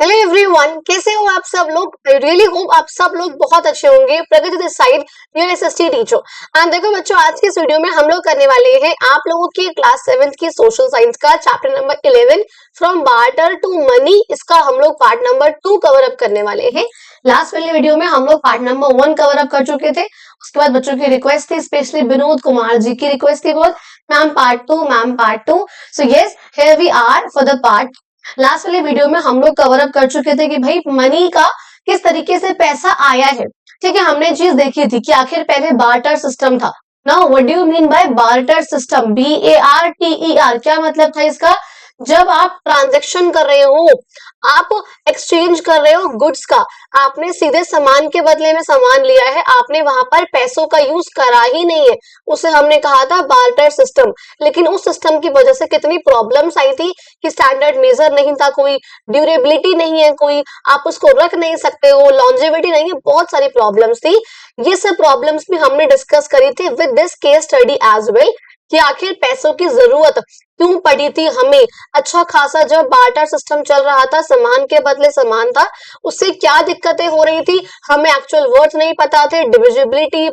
Hello everyone, कैसे हो आप सब लोग। आई रियली होप आप सब लोग बहुत अच्छे होंगे। Pragati this side, your SST teacher. And देखो बच्चों, आज की इस वीडियो में हम लोग करने वाले हैं आप लोगों की क्लास 7th की सोशल साइंस का chapter number 11 from barter to money. इसका हम लोग पार्ट नंबर 2 कवर अप करने वाले हैं। लास्ट वाले वीडियो में हम लोग पार्ट नंबर 1 कवर अप कर चुके थे। उसके बाद बच्चों की रिक्वेस्ट थी, स्पेशली विनोद कुमार जी की रिक्वेस्ट थी बहुत, ma'am part 2, ma'am part 2। So yes, here we are for the part. Last वाले वीडियो में हम लोग कवर अप कर चुके थे कि भाई मनी का किस तरीके से पैसा आया है। ठीक है, हमने चीज देखी थी कि आखिर पहले बार्टर सिस्टम था। Now what do you mean by barter system? BARTER, क्या मतलब था इसका? जब आप ट्रांजेक्शन कर रहे हो, आप एक्सचेंज कर रहे हो गुड्स का, आपने सीधे सामान के बदले में सामान लिया है, आपने वहां पर पैसों का यूज करा ही नहीं है, उसे हमने कहा था बार्टर सिस्टम। लेकिन उस सिस्टम की वजह से कितनी प्रॉब्लम्स आई थी कि स्टैंडर्ड मेजर नहीं था, कोई ड्यूरेबिलिटी नहीं है, कोई आप उसको रख नहीं सकते हो, लॉन्जेविटी नहीं है, बहुत सारी प्रॉब्लम्स थी। ये सब प्रॉब्लम्स भी हमने डिस्कस करी थी with this case study as well, कि आखिर पैसों की जरूरत क्यों पड़ी थी हमें। अच्छा खासा जब बार्टर सिस्टम चल रहा था, सामान के बदले सामान था, उससे क्या दिक्कतें हो रही थी, हमें एक्चुअल वर्ड्स नहीं पता थे, डिविजिबिलिटी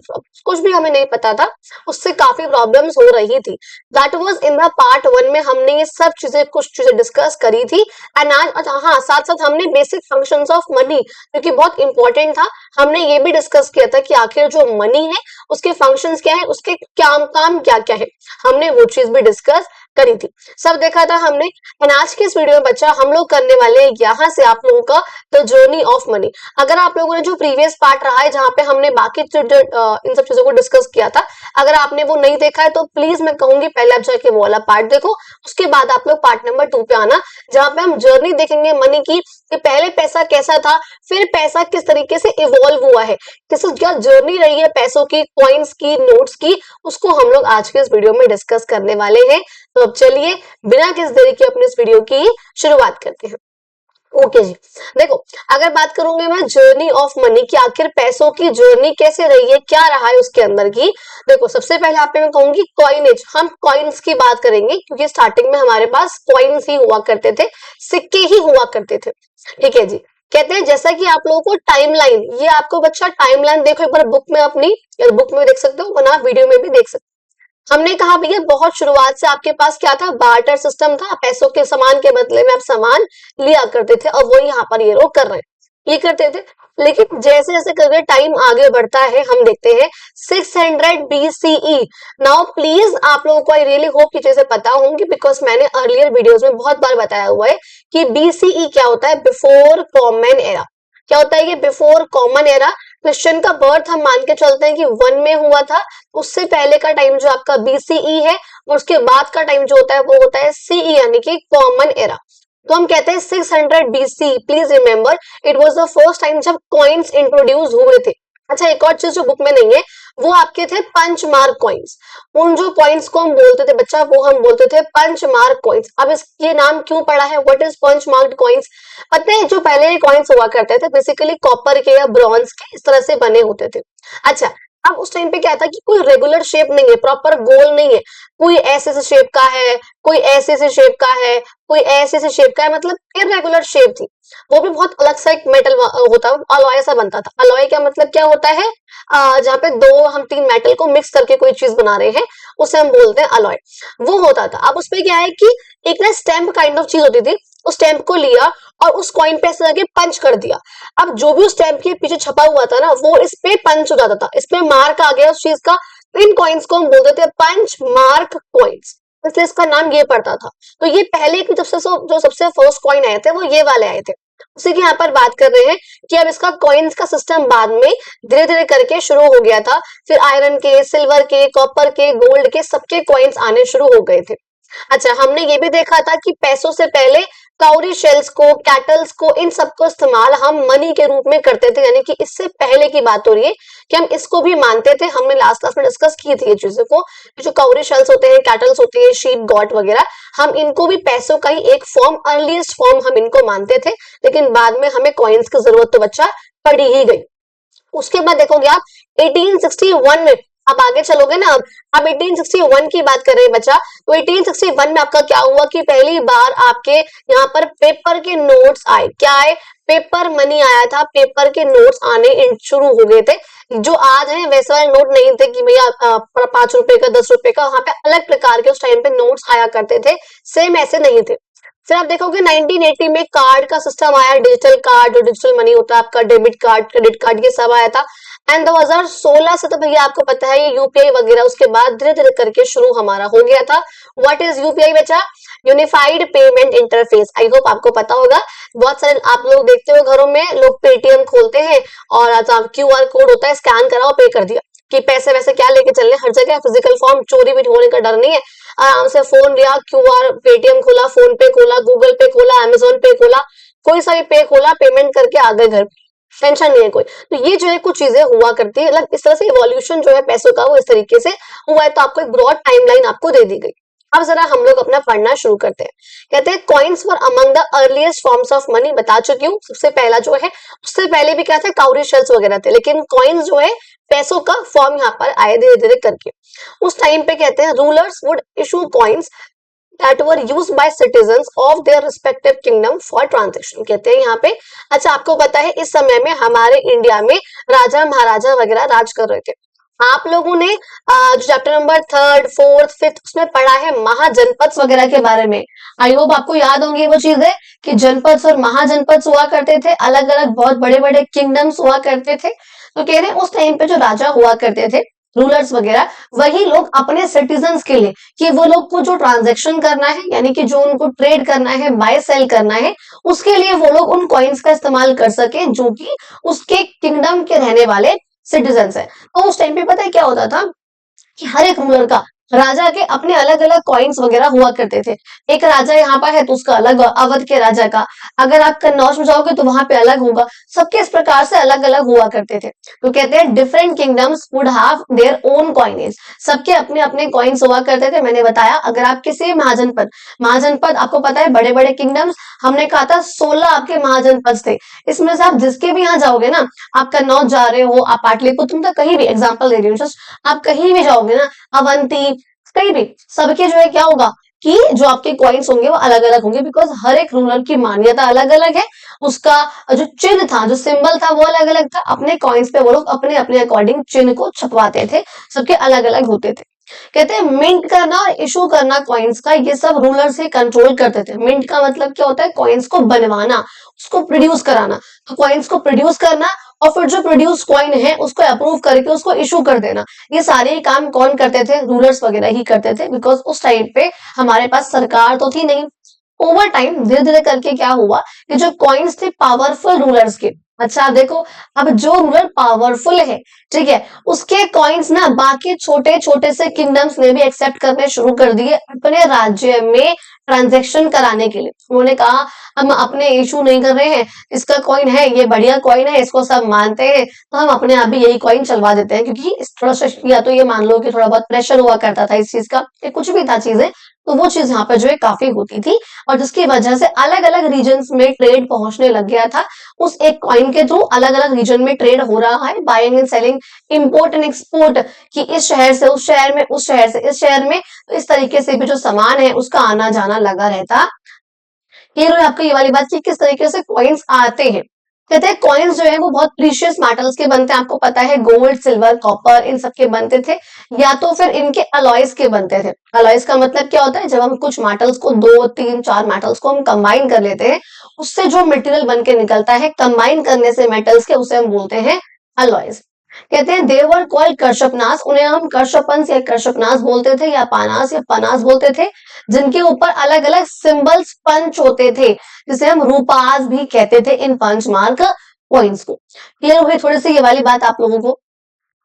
कुछ भी हमें नहीं पता था, उससे काफी प्रॉब्लम्स हो रही थी। That was in the part 1 में हमने ये सब चीजें, कुछ चीजें डिस्कस करी थी। एंड आज हाँ, साथ साथ हमने बेसिक फंक्शंस ऑफ मनी, जो कि बहुत इंपॉर्टेंट था, हमने ये भी डिस्कस किया था कि आखिर जो मनी है उसके फंक्शंस क्या है, उसके काम क्या क्या है, हमने वो चीज भी डिस्कस करी थी, सब देखा था हमने। एंड आज के इस वीडियो में बच्चा हम लोग करने वाले हैं यहाँ से आप लोगों का द जर्नी ऑफ मनी। अगर आप लोगों ने जो प्रीवियस पार्ट रहा है जहाँ पे हमने बाकी इन सब चीजों को डिस्कस किया था, अगर आपने वो नहीं देखा है तो प्लीज मैं कहूंगी पहले आप जाके वो वाला पार्ट देखो, उसके बाद आप लोग पार्ट नंबर 2 पे आना, जहाँ पे हम जर्नी देखेंगे मनी की, कि पहले पैसा कैसा था, फिर पैसा किस तरीके से इवॉल्व हुआ है, किस क्या जर्नी रही है पैसों की, कॉइन्स की, नोट्स की, उसको हम लोग आज के इस वीडियो में डिस्कस करने वाले हैं। तो अब चलिए बिना किस देरी के अपने इस वीडियो की शुरुआत करते हैं। ओके जी, देखो अगर बात करूंगी मैं जर्नी ऑफ मनी की, आखिर पैसों की जर्नी कैसे रही है, क्या रहा है उसके अंदर की। देखो सबसे पहले आप मैं कहूंगी कॉइनेज, हम कॉइन्स की बात करेंगे क्योंकि स्टार्टिंग में हमारे पास कॉइन्स ही हुआ करते थे, सिक्के ही हुआ करते थे। ठीक है जी, कहते हैं जैसा कि आप लोगों को टाइमलाइन, ये आपको बच्चा टाइमलाइन देखो एक बार बुक में, अपनी बुक में देख सकते हो, वरना वीडियो में भी देख सकते हो। हमने कहा भैया बहुत शुरुआत से आपके पास क्या था, बार्टर सिस्टम था, पैसों के सामान के बदले में आप सामान लिया करते थे, और वो यहाँ पर ये लोग कर रहे हैं, ये करते थे। लेकिन जैसे जैसे करके टाइम आगे बढ़ता है, हम देखते हैं 600 BCE। नाउ प्लीज आप लोगों को आई रियली होप की चीजें पता होंगी, बिकॉज मैंने अर्लियर वीडियोस में बहुत बार बताया हुआ है कि BCE क्या होता है, बिफोर कॉमन एरा। क्या होता है ये बिफोर कॉमन एरा? क्रिश्चियन का बर्थ हम मान के चलते हैं कि 1 में हुआ था, उससे पहले का टाइम जो आपका BCE है, और उसके बाद का टाइम जो होता है वो होता है CE, यानी कि कॉमन एरा। तो हम कहते हैं 600 BC। Please remember it was the first time जब कॉइन्स इंट्रोड्यूस हुए थे। अच्छा, एक और चीज जो बुक में नहीं है, वो आपके थे पंच मार्क कॉइन्स। उन जो कॉइन्स को हम बोलते थे बच्चा, वो हम बोलते थे पंच मार्क कॉइन्स। अब इस ये नाम क्यों पड़ा है, what is punch marked coins? पता है, जो पहले कॉइन्स हुआ करते थे बेसिकली कॉपर के या ब्रॉन्ज के इस तरह से बने होते थे। अच्छा, अब उस टाइम पे क्या था कि कोई रेगुलर शेप नहीं है, प्रॉपर गोल नहीं है, कोई ऐसे शेप का है, कोई ऐसे शेप का है, कोई ऐसे शेप का है, मतलब इरेगुलर शेप थी। वो भी बहुत अलग सा एक मेटल होता है, अलॉय सा बनता था। अलॉय का मतलब क्या होता है, जहाँ पे 2 हम 3 मेटल को मिक्स करके कोई चीज बना रहे हैं, उसे हम बोलते हैं अलॉय। वो होता था। अब उसपे क्या है कि एक ना स्टैम्प काइंड ऑफ चीज होती थी, उस स्टैम्प को लिया और उस कॉइन पे ऐसे जाके पंच कर दिया। अब जो भी उस स्टैम्प के पीछे छपा हुआ था ना, वो इस पे पंच हो जाता था, इस पे मार्क आ गया उस चीज का। इन कॉइन्स को हम बोलते थे पंच मार्क कॉइन्स, इसलिए इसका नाम ये पड़ता था। तो ये पहले की जो सबसे फर्स्ट कॉइन आए थे वो ये वाले आए थे। उसी की यहाँ पर बात कर रहे हैं कि अब इसका कॉइन्स का सिस्टम बाद में धीरे धीरे करके शुरू हो गया था। फिर आयरन के, सिल्वर के, कॉपर के, गोल्ड के, सबके कॉइन्स आने शुरू हो गए थे। अच्छा, हमने ये भी देखा था कि पैसों से पहले काउरी शेल्स को, कैटल्स को, इन सबको इस्तेमाल हम मनी के रूप में करते थे, यानी कि इससे पहले की बात हो रही है कि हम इसको भी मानते थे। हमने लास्ट क्लास में डिस्कस की थी ये चीजों को, जो काउरी शेल्स होते हैं, कैटल्स होते हैं, शीप, गॉट वगैरह, हम इनको भी पैसों का ही एक फॉर्म, अर्लीस्ट फॉर्म हम इनको मानते थे। लेकिन बाद में हमें कॉइन्स की जरूरत तो बच्चा पड़ी ही गई। उसके बाद देखोगे आप 1861 में आप आगे चलोगे ना, अब 1861 की बात कर रहे हैं बच्चा, तो 1861 में आपका क्या हुआ कि पहली बार आपके यहाँ पर पेपर के नोट्स आए। क्या आए? पेपर मनी आया था, पेपर के नोट्स आने शुरू हो गए थे। जो आज है वैसे वाले नोट नहीं थे कि भैया 5 रुपए का 10 रुपए का, वहां पे अलग प्रकार के उस टाइम पे नोट्स आया करते थे, सेम ऐसे नहीं थे। फिर आप देखोगे 1980 में कार्ड का सिस्टम आया, डिजिटल कार्ड, जो डिजिटल मनी होता है आपका, डेबिट कार्ड, क्रेडिट कार्ड, ये सब आया था। एंड 2016 से तो भैया आपको पता है ये यूपीआई वगैरह उसके बाद धीरे धीरे करके शुरू हमारा हो गया था। व्हाट इज यूपीआई बच्चा? Unified payment interface. I hope आपको पता होगा। बहुत सारे आप लोग देखते हो घरों में लोग पेटीएम खोलते हैं और क्यूआर कोड होता है, स्कैन कराओ, पे कर दिया, कि पैसे वैसे क्या लेके चलने, हर जगह फिजिकल फॉर्म, चोरी भी होने का डर नहीं है। आराम से फोन लिया, क्यूआर, पेटीएम खोला, फोन पे खोला, गूगल पे खोला, अमेजोन पे खोला, कोई सा भी पे खोला, पेमेंट करके आ गए घर, टेंशन नहीं है कोई। तो ये जो है कुछ चीजें हुआ करती है, मतलब इस तरह से इवोल्यूशन जो है पैसों का वो इस तरीके से हुआ है। तो आपको एक ब्रॉड टाइमलाइन आपको दे दी गई। अब जरा हम लोग अपना पढ़ना शुरू करते हैं। कहते हैं coins were among the earliest forms of money. बता चुकी हूँ, सबसे पहला जो है, उससे पहले भी क्या था, काउरी शेल्स वगैरह थे, लेकिन कॉइन्स जो है पैसों का फॉर्म यहाँ पर आए धीरे धीरे करके। उस टाइम पे कहते हैं rulers would issue coins that were used by citizens of their respective kingdom for transaction। कहते हैं यहाँ पे, अच्छा आपको पता है इस समय में हमारे इंडिया में राजा महाराजा वगैरह राज कर रहे थे। आप लोगों ने जो चैप्टर नंबर 3, 4, 5 उसमें पढ़ा है महाजनपद वगैरह के बारे में। आई होप आपको याद होंगी वो चीजें कि जनपद और महाजनपद हुआ करते थे, अलग अलग बहुत बड़े बड़े किंगडम्स हुआ करते थे। तो कह रहे हैं उस टाइम पे जो राजा हुआ करते थे, रूलर्स वगैरह, वही लोग अपने सिटीजन्स के लिए, कि वो लोग को जो ट्रांजैक्शन करना है, यानी कि जो उनको ट्रेड करना है, बाय सेल करना है, उसके लिए वो लोग उन कॉइन्स का इस्तेमाल कर सके जो कि उसके किंगडम के रहने वाले सिटीजन्स है। तो उस टाइम पे पता है क्या होता था कि हर एक रूलर का, राजा के अपने अलग अलग कॉइन्स वगैरह हुआ करते थे। एक राजा यहाँ पर है तो उसका अलग, अवध के राजा का, अगर आप कन्नौज में जाओगे तो वहां पे अलग होगा, सबके इस प्रकार से अलग अलग हुआ करते थे। तो कहते हैं different kingdoms would have their own coinage. सबके अपने अपने कॉइन्स हुआ करते थे। मैंने बताया अगर आप किसी महाजनपद, महाजनपद आपको पता है बड़े बड़े किंगडम्स, हमने कहा था 16 आपके महाजनपद थे। इसमें से आप जिसके भी यहाँ जाओगे ना, आप कन्नौज जा रहे हो, आप पाटलिपुत्र, तो कहीं भी एग्जाम्पल दे रही हूँ, आप कहीं भी जाओगे ना, अवंती, कहीं भी, सबके जो है क्या होगा कि जो आपके कॉइन्स होंगे वो अलग अलग होंगे, बिकॉज हर एक रूलर की मान्यता अलग अलग है, उसका जो चिन्ह था, जो सिंबल था वो अलग अलग था। अपने कॉइन्स पे वो लोग अपने अपने अकॉर्डिंग चिन्ह को छपवाते थे, सबके अलग अलग होते थे। कहते हैं मिंट करना और इशू करना कॉइन्स का, ये सब रूलर्स ही कंट्रोल करते थे। मिंट का मतलब क्या होता है, कॉइन्स को बनवाना, उसको प्रोड्यूस कराना। तो कॉइन्स को प्रोड्यूस करना और फिर जो प्रोड्यूस कॉइन है उसको अप्रूव करके उसको इशू कर देना, ये सारे काम कौन करते थे, रूलर्स वगैरह ही करते थे। बिकॉज उस टाइम पे हमारे पास सरकार तो थी नहीं। ओवर टाइम धीरे धीरे करके क्या हुआ कि जो कॉइन्स थे पावरफुल रूलर्स के, अच्छा आप देखो, अब जो रूलर पावरफुल है, ठीक है, उसके कॉइन्स ना बाकी छोटे छोटे से किंगडम्स ने भी एक्सेप्ट करने शुरू कर दिए अपने राज्य में ट्रांजैक्शन कराने के लिए। उन्होंने कहा हम अपने इशू नहीं कर रहे हैं, इसका कॉइन है, ये बढ़िया कॉइन है, इसको सब मानते हैं, तो हम अपने आप भी यही कॉइन चलवा देते हैं। क्योंकि इस थोड़ा सा, या तो ये मान लो कि थोड़ा बहुत प्रेशर हुआ करता था इस चीज का, कुछ भी था चीजें, तो वो चीज यहाँ पर जो है काफी होती थी, और जिसकी वजह से अलग अलग रीजन्स में ट्रेड पहुंचने लग गया था। उस एक कॉइन के थ्रू अलग अलग रीजन में ट्रेड हो रहा है, buying and selling, import and export, कि इस शहर से उस शहर में, उस शहर से इस शहर में, तो इस तरीके से भी जो सामान है उसका आना जाना लगा रहता। ये रही आपको ये वाली बात कि किस तरीके से कॉइन्स आते हैं। कहते हैं कॉइन्स जो है वो बहुत प्रीशियस मेटल्स के बनते हैं, आपको पता है गोल्ड, सिल्वर, कॉपर, इन सब के बनते थे, या तो फिर इनके अलॉयज के बनते थे। अलॉयज का मतलब क्या होता है, जब हम कुछ मेटल्स को, 2, 3, 4 मेटल्स को हम कंबाइन कर लेते हैं, उससे जो मटेरियल बन के निकलता है कंबाइन करने से मेटल्स के, उसे हम बोलते हैं अलॉयज। कहते हैं दे वर कॉल्ड कर्शपनास, उन्हें हम कर्शपंस या कर्शपनास बोलते थे, या पानास या पनास बोलते थे, जिनके ऊपर अलग अलग सिंबल्स पंच होते थे, जिसे हम रूपास भी कहते थे इन पंच मार्क कॉइन्स को। क्लियर हो गई थोड़ी सी ये वाली बात आप लोगों को?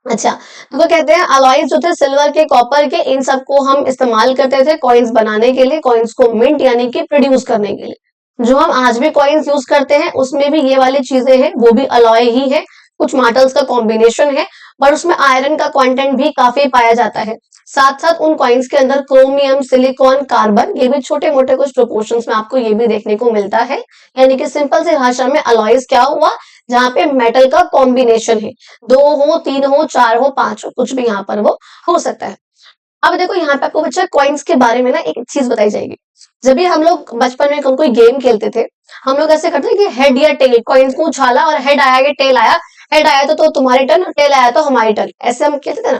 अच्छा, तो कहते हैं अलॉयज जो थे सिल्वर के, कॉपर के, इन सबको हम इस्तेमाल करते थे कॉइन्स बनाने के लिए, कॉइन्स को मिंट यानी कि प्रोड्यूस करने के लिए। जो हम आज भी कॉइन्स यूज करते हैं उसमें भी ये वाली चीजें हैं, वो भी अलॉय ही है, कुछ मेटल्स का कॉम्बिनेशन है, पर उसमें आयरन का कंटेंट भी काफी पाया जाता है। साथ साथ उन कॉइन्स के अंदर क्रोमियम, सिलिकॉन, कार्बन, ये भी छोटे मोटे कुछ प्रोपोर्शंस में आपको ये भी देखने को मिलता है। यानी कि सिंपल से भाषा में अलॉयज क्या हुआ जहाँ पे मेटल का कॉम्बिनेशन है, 2 हो, 3 हो, 4 हो, 5 हो, कुछ भी यहाँ पर वो हो सकता है। अब देखो यहाँ पे आपको बच्चा कॉइन्स के बारे में ना एक चीज बताई जाएगी। जब भी हम लोग बचपन में कोई गेम खेलते थे, हम लोग ऐसे करते थे कि हेड या टेल, कॉइन्स को उछाला और हेड आया या टेल आया, हेड आया तो तुम्हारी टर्न, टेल आया तो हमारी टर्न, ऐसे हम खेलते थे ना।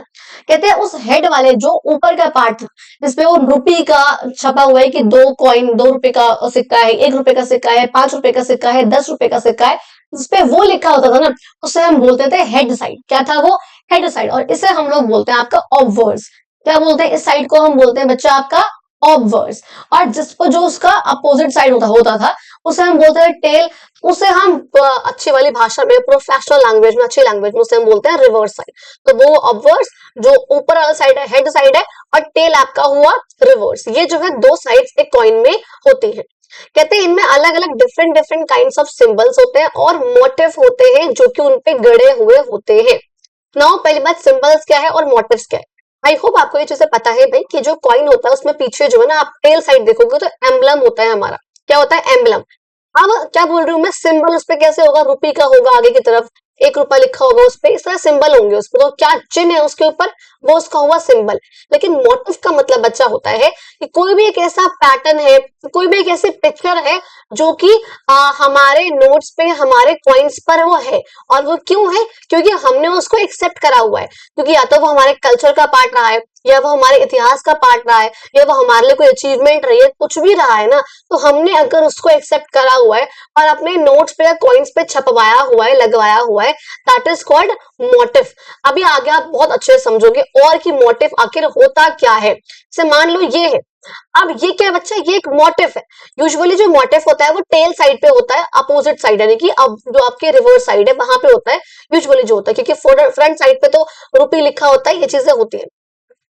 कहते हैं उस हेड वाले जो ऊपर का पार्ट था, जिसपे वो रुपी का छपा हुआ है कि 2 रुपए का सिक्का है, 1 रुपए का सिक्का है, 5 रुपए का सिक्का है, 10 रुपए का सिक्का है, जिसपे वो लिखा होता था ना, उसे हम बोलते थे हेड साइड। क्या था वो? Head side. और इसे हम लोग बोलते हैं आपका ऑब्वर्स। क्या बोलते हैं? इस साइड को हम बोलते हैं बच्चा आपका ऑब्वर्स। और जिसको जो उसका अपोजिट साइड होता था उसे हम बोलते हैं टेल। उसे हम अच्छी वाली भाषा में, प्रोफेशनल लैंग्वेज में, अच्छी लैंग्वेज में उसे हम बोलते हैं रिवर्स साइड। तो वो ऑब्वर्स जो ऊपर वाला साइड है, हेड साइड है, और टेल आपका हुआ रिवर्स। ये जो है 2 साइड्स एक कॉइन में होती है। कहते हैं इनमें अलग अलग different different kinds of symbols होते हैं और मोटिव होते हैं जो कि उनपे गड़े हुए होते हैं। नाउ पहली बात, सिंबल्स क्या है और मोटिव्स क्या है। आई होप आपको ये चीजें पता है भाई कि जो कॉइन होता है उसमें पीछे जो है ना, आप टेल साइड देखोगे तो एम्बलम होता है हमारा। क्या होता है? एम्बलम। अब क्या बोल रही हूँ मैं, सिंबल उस पे कैसे होगा? रुपी का होगा आगे की तरफ, 1 रुपया लिखा होगा उस पे, इस तरह सिंबल होंगे उस पे। तो क्या चिन्ह है उसके ऊपर, वो उसका हुआ सिंबल। लेकिन मोटिव का मतलब बच्चा होता है कि कोई भी एक ऐसा पैटर्न है, कोई भी एक ऐसी पिक्चर है जो कि हमारे नोट्स पे, हमारे कॉइन्स पर वो है। और वो क्यों है? क्योंकि हमने उसको एक्सेप्ट करा हुआ है। क्योंकि या तो वो हमारे कल्चर का पार्ट रहा है, या वो हमारे इतिहास का पार्ट रहा है, या वो हमारे लिए कोई अचीवमेंट रही है, कुछ भी रहा है ना, तो हमने अगर उसको एक्सेप्ट करा हुआ है और अपने नोट्स पे या कॉइन्स पे छपवाया हुआ है, लगवाया हुआ है, दैट इज कॉल्ड मोटिव। अभी आगे आप बहुत अच्छे से समझोगे और कि मोटिव आखिर होता क्या है। जैसे मान लो ये है, अब ये क्या है बच्चा? ये एक मोटिव है। यूजुअली जो मोटिव होता है वो टेल साइड पे होता है, अपोजिट साइड, यानी कि अब जो आपके रिवर्स साइड है वहां पे होता है यूजुअली जो होता है, क्योंकि फ्रंट साइड पे तो रुपी लिखा होता है, ये चीजें होती है।